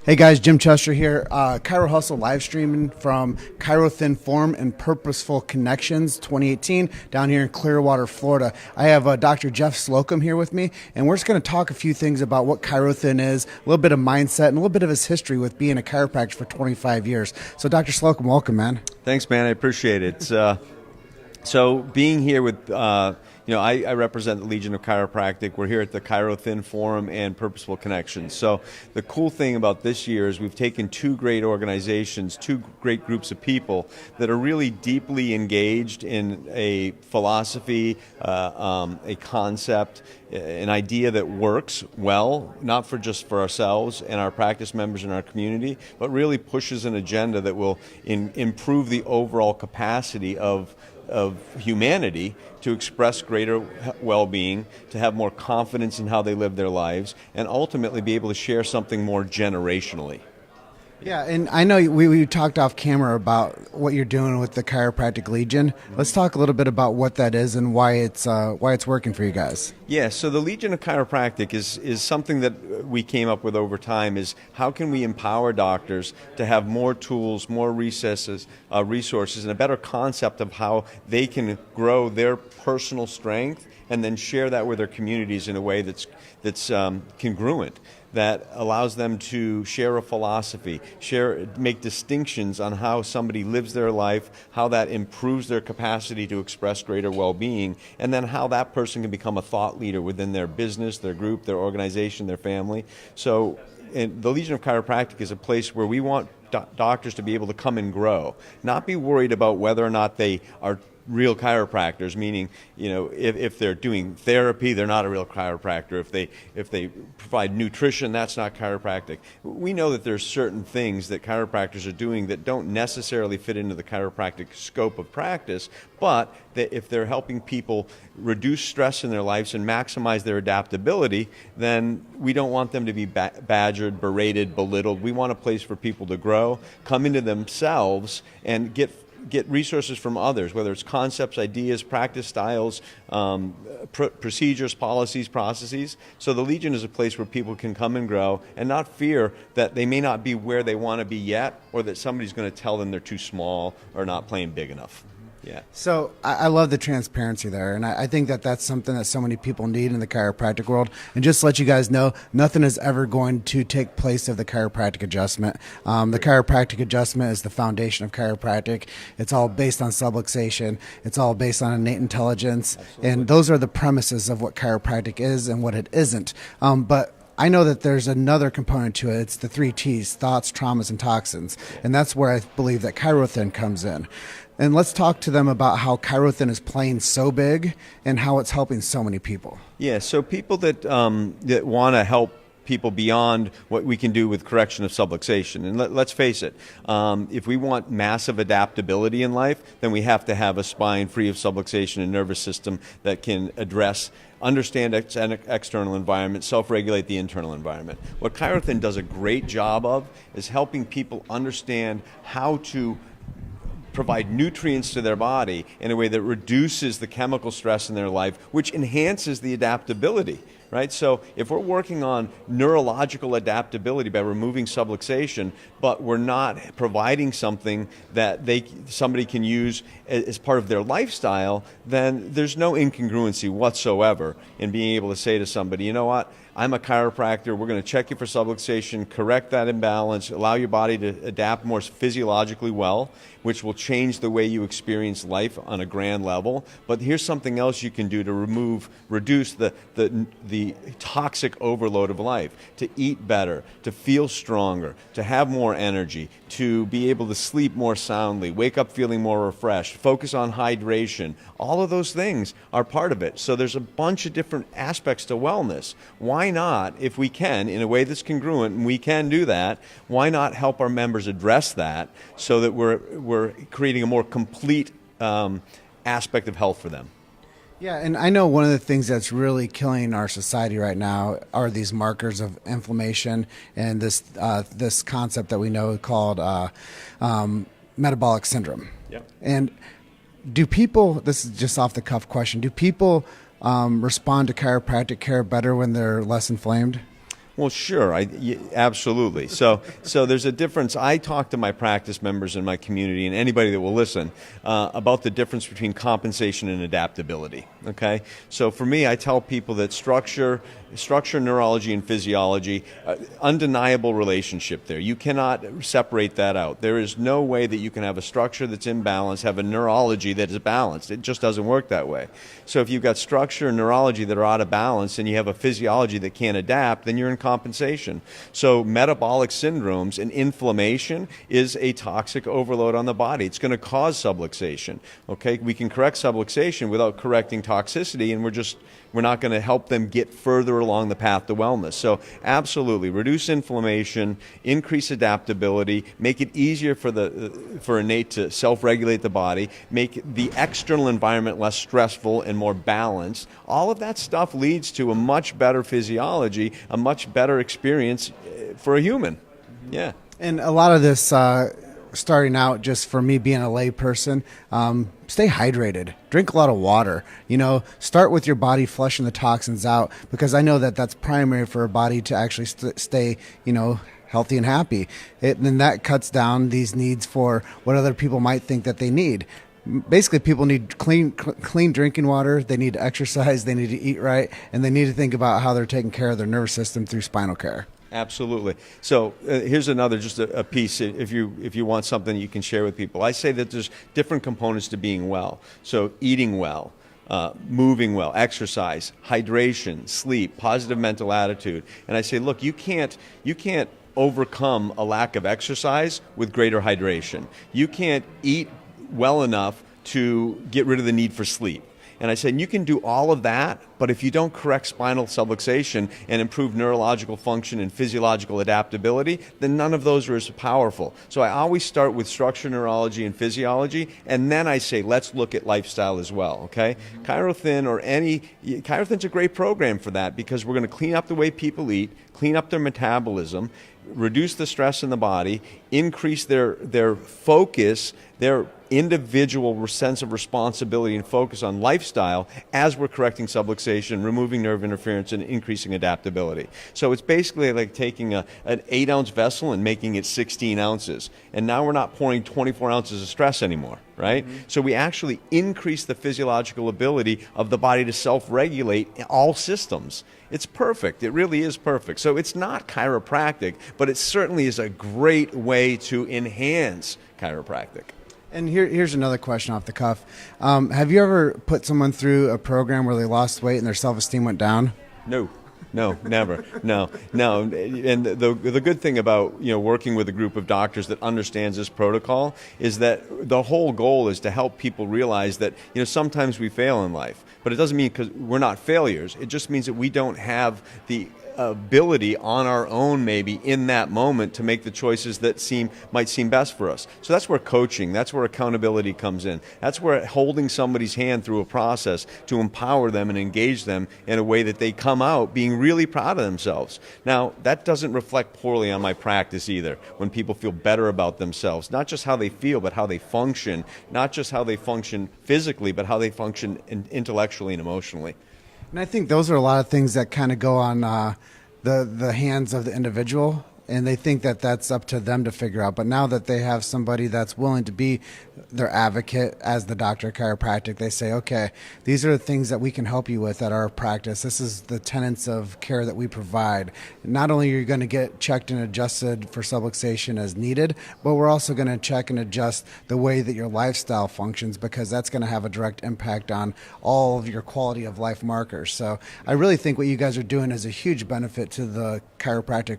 Hey guys, Jim Chester here. Chiro Hustle live streaming from ChiroThin Forum and Purposeful Connections 2018 down here in Clearwater, Florida. I have Dr. Jeff Slocum here with me, and we're just going to talk a few things about what ChiroThin is, a little bit of mindset, and a little bit of his history with being a chiropractor for 25 years. So, Dr. Slocum, welcome, man. Thanks, man. I appreciate it. So being here with, I represent the Legion of Chiropractic. We're here at the ChiroThin Forum and Purposeful Connections. So the cool thing about this year is we've taken two great organizations, two great groups of people that are really deeply engaged in a philosophy, a concept, an idea that works well, not just for ourselves and our practice members in our community, but really pushes an agenda that will improve the overall capacity of humanity to express greater well-being, to have more confidence in how they live their lives, and ultimately be able to share something more generationally. Yeah, and I know we talked off camera about what you're doing with the Chiropractic Legion. Let's talk a little bit about what that is and why it's working for you guys. Yeah, so the Legion of Chiropractic is something that we came up with over time. Is how can we empower doctors to have more tools, more resources, and a better concept of how they can grow their personal strength and then share that with their communities in a way that's congruent, that allows them to share a philosophy, make distinctions on how somebody lives their life, how that improves their capacity to express greater well-being, and then how that person can become a thought leader within their business, their group, their organization, their family. So the Legion of Chiropractic is a place where we want doctors to be able to come and grow, not be worried about whether or not they are real chiropractors, meaning, if they're doing therapy, they're not a real chiropractor. If they provide nutrition, that's not chiropractic. We know that there's certain things that chiropractors are doing that don't necessarily fit into the chiropractic scope of practice, but that if they're helping people reduce stress in their lives and maximize their adaptability, then we don't want them to be badgered, berated, belittled. We want a place for people to grow, come into themselves, and get resources from others, whether it's concepts, ideas, practice styles, procedures, policies, processes. So the Legion is a place where people can come and grow and not fear that they may not be where they want to be yet, or that somebody's going to tell them they're too small or not playing big enough. Yeah. So I love the transparency there, and I think that that's something that so many people need in the chiropractic world. And just to let you guys know, nothing is ever going to take place of the chiropractic adjustment. The chiropractic adjustment is the foundation of chiropractic. It's all based on subluxation. It's all based on innate intelligence. Absolutely. And those are the premises of what chiropractic is and what it isn't. But I know that there's another component to it. It's the 3 T's, thoughts, traumas, and toxins. And that's where I believe that ChiroThin comes in. And let's talk to them about how ChiroThin is playing so big and how it's helping so many people. Yeah, so people that want to help people beyond what we can do with correction of subluxation. And let's face it, if we want massive adaptability in life, then we have to have a spine free of subluxation and nervous system that can understand external environment, self-regulate the internal environment. What ChiroThin does a great job of is helping people understand how to provide nutrients to their body in a way that reduces the chemical stress in their life, which enhances the adaptability, right? So if we're working on neurological adaptability by removing subluxation, but we're not providing something that somebody can use as part of their lifestyle, then there's no incongruency whatsoever in being able to say to somebody, you know what, I'm a chiropractor, we're going to check you for subluxation, correct that imbalance, allow your body to adapt more physiologically well, which will change the way you experience life on a grand level. But here's something else you can do to reduce the toxic overload of life, to eat better, to feel stronger, to have more energy, to be able to sleep more soundly, wake up feeling more refreshed, focus on hydration. All of those things are part of it. So there's a bunch of different aspects to wellness. Why not, if we can, in a way that's congruent, and we can do that, why not help our members address that so that we're creating a more complete aspect of health for them? Yeah, and I know one of the things that's really killing our society right now are these markers of inflammation and this concept that we know called metabolic syndrome. Yep. And do people, this is just off the cuff question, do people respond to chiropractic care better when they're less inflamed? Well, sure, absolutely. So there's a difference. I talk to my practice members in my community and anybody that will listen about the difference between compensation and adaptability. Okay, so for me, I tell people that structure, neurology, and physiology, undeniable relationship there. You cannot separate that out. There is no way that you can have a structure that's imbalanced, have a neurology that is balanced. It just doesn't work that way. So if you've got structure and neurology that are out of balance and you have a physiology that can't adapt, then you're in compensation. So metabolic syndromes and inflammation is a toxic overload on the body. It's going to cause subluxation. Okay, we can correct subluxation without correcting toxicity, and we're not going to help them get further along the path to wellness. So absolutely, reduce inflammation, increase adaptability, make it easier for innate to self-regulate the body, make the external environment less stressful and more balanced. All of that stuff leads to a much better physiology, a much better experience for a human. Yeah. And a lot of this, starting out, just for me being a lay person, stay hydrated, drink a lot of water, start with your body flushing the toxins out, because I know that that's primary for a body to actually stay, healthy and happy. And that cuts down these needs for what other people might think that they need. Basically, people need clean drinking water, they need to exercise, they need to eat right, and they need to think about how they're taking care of their nervous system through spinal care. Absolutely. So here's another, just a piece, if you want something you can share with people. I say that there's different components to being well. So eating well, moving well, exercise, hydration, sleep, positive mental attitude. And I say, look, you can't overcome a lack of exercise with greater hydration. You can't eat well enough to get rid of the need for sleep. And I said, you can do all of that, but if you don't correct spinal subluxation and improve neurological function and physiological adaptability, then none of those are as powerful. So I always start with structure, neurology, and physiology, and then I say, let's look at lifestyle as well, okay? ChiroThin's a great program for that, because we're going to clean up the way people eat, clean up their metabolism, reduce the stress in the body, increase their focus, their individual sense of responsibility and focus on lifestyle as we're correcting subluxation, removing nerve interference, and increasing adaptability. So it's basically like taking an 8-ounce vessel and making it 16 ounces. And now we're not pouring 24 ounces of stress anymore, right? Mm-hmm. So we actually increase the physiological ability of the body to self-regulate all systems. It's perfect. It really is perfect. So it's not chiropractic, but it certainly is a great way to enhance chiropractic. And here's another question off the cuff. Have you ever put someone through a program where they lost weight and their self-esteem went down? No, never. No. And the good thing about working with a group of doctors that understands this protocol is that the whole goal is to help people realize that sometimes we fail in life, but it doesn't mean because we're not failures. It just means that we don't have the ability on our own, maybe in that moment, to make the choices that might seem best for us. So that's where coaching, that's where accountability comes in. That's where holding somebody's hand through a process to empower them and engage them in a way that they come out being really proud of themselves. Now, that doesn't reflect poorly on my practice either, when people feel better about themselves, not just how they feel, but how they function, not just how they function physically, but how they function intellectually and emotionally. And I think those are a lot of things that kind of go on the hands of the individual, and they think that that's up to them to figure out. But now that they have somebody that's willing to be their advocate as the doctor of chiropractic, they say, okay, these are the things that we can help you with at our practice. This is the tenets of care that we provide. Not only are you going to get checked and adjusted for subluxation as needed, but we're also going to check and adjust the way that your lifestyle functions, because that's going to have a direct impact on all of your quality of life markers. So I really think what you guys are doing is a huge benefit to the chiropractic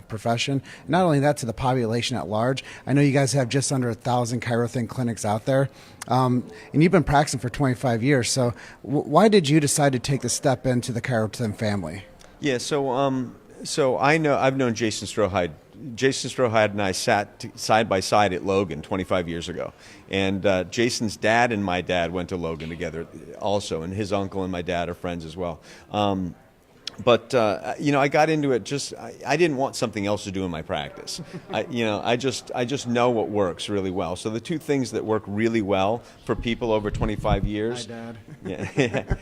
profession. Not only that, to the population at large. I know you guys have just under 1,000 ChiroThin clinics out there, and you've been practicing for 25 years. So why did you decide to take the step into the ChiroThin family? Yeah, so I've known Jason Strohide. Jason Strohide and I sat side by side at Logan 25 years ago. And Jason's dad and my dad went to Logan together also, and his uncle and my dad are friends as well. But I got into it I didn't want something else to do in my practice. I just know what works really well. So the two things that work really well for people over 25 years, Hi, Dad.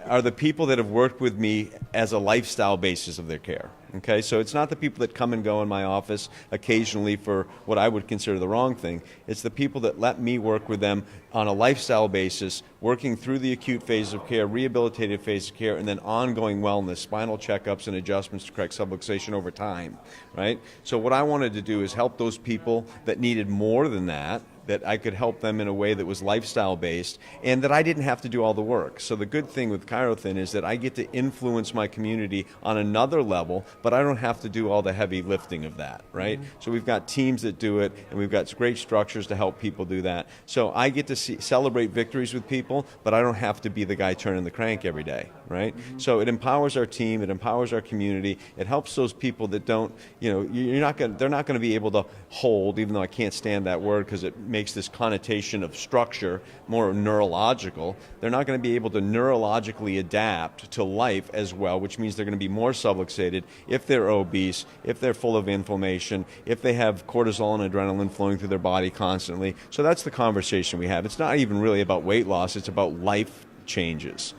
are the people that have worked with me as a lifestyle basis of their care. Okay, so it's not the people that come and go in my office occasionally for what I would consider the wrong thing. It's the people that let me work with them on a lifestyle basis, working through the acute phase of care, rehabilitative phase of care, and then ongoing wellness, spinal checkups and adjustments to correct subluxation over time, right? So what I wanted to do is help those people that needed more than that I could help them in a way that was lifestyle-based and that I didn't have to do all the work. So the good thing with ChiroThin is that I get to influence my community on another level, but I don't have to do all the heavy lifting of that, right? Mm-hmm. So we've got teams that do it, and we've got great structures to help people do that. So I get to celebrate victories with people, but I don't have to be the guy turning the crank every day, right? Mm-hmm. So it empowers our team, it empowers our community, it helps those people that don't, they're not going to be able to hold, even though I can't stand that word because it makes this connotation of structure more neurological. They're not going to be able to neurologically adapt to life as well, which means they're going to be more subluxated if they're obese, if they're full of inflammation, if they have cortisol and adrenaline flowing through their body constantly. So that's the conversation we have. It's not even really about weight loss, it's about life changes.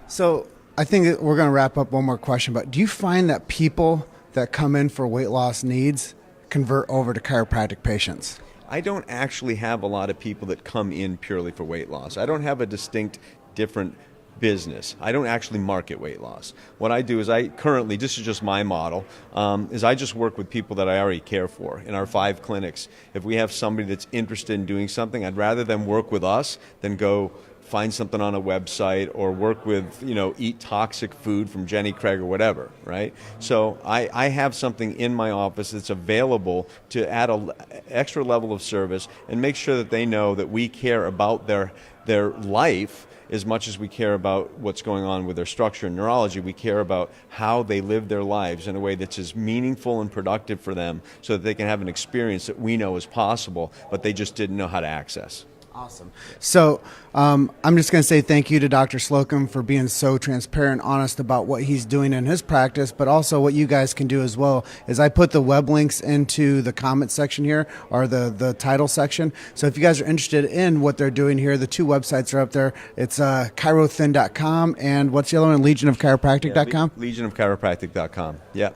So I think that we're going to wrap up one more question, but do you find that people that come in for weight loss needs convert over to chiropractic patients? I don't actually have a lot of people that come in purely for weight loss. I don't have a distinct, different business. I don't actually market weight loss. What I do is this is just my model, is I just work with people that I already care for in our 5 clinics. If we have somebody that's interested in doing something, I'd rather them work with us than go find something on a website or work with, eat toxic food from Jenny Craig or whatever, right? So I have something in my office that's available to add an extra level of service and make sure that they know that we care about their life as much as we care about what's going on with their structure and neurology. We care about how they live their lives in a way that's as meaningful and productive for them so that they can have an experience that we know is possible, but they just didn't know how to access. Awesome. So I'm just going to say thank you to Dr. Slocum for being so transparent, honest about what he's doing in his practice, but also what you guys can do as well is I put the web links into the comment section here, or the title section. So if you guys are interested in what they're doing here, the 2 websites are up there. It's ChiroThin.com and what's the other one? LegionofChiropractic.com? LegionofChiropractic.com. Yeah.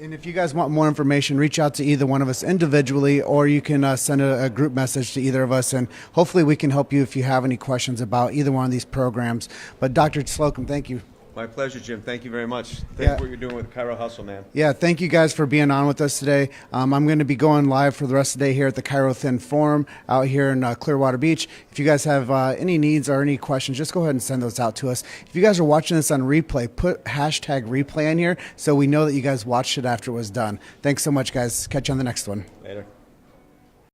And if you guys want more information, reach out to either one of us individually, or you can send a group message to either of us, and hopefully we can help you if you have any questions about either one of these programs. But Dr. Slocum, thank you. My pleasure, Jim. Thank you very much. Thanks for what you're doing with Chiro Hustle, man. Yeah, thank you guys for being on with us today. I'm going to be going live for the rest of the day here at the ChiroThin Forum out here in Clearwater Beach. If you guys have any needs or any questions, just go ahead and send those out to us. If you guys are watching this on replay, put hashtag replay in here so we know that you guys watched it after it was done. Thanks so much, guys. Catch you on the next one. Later.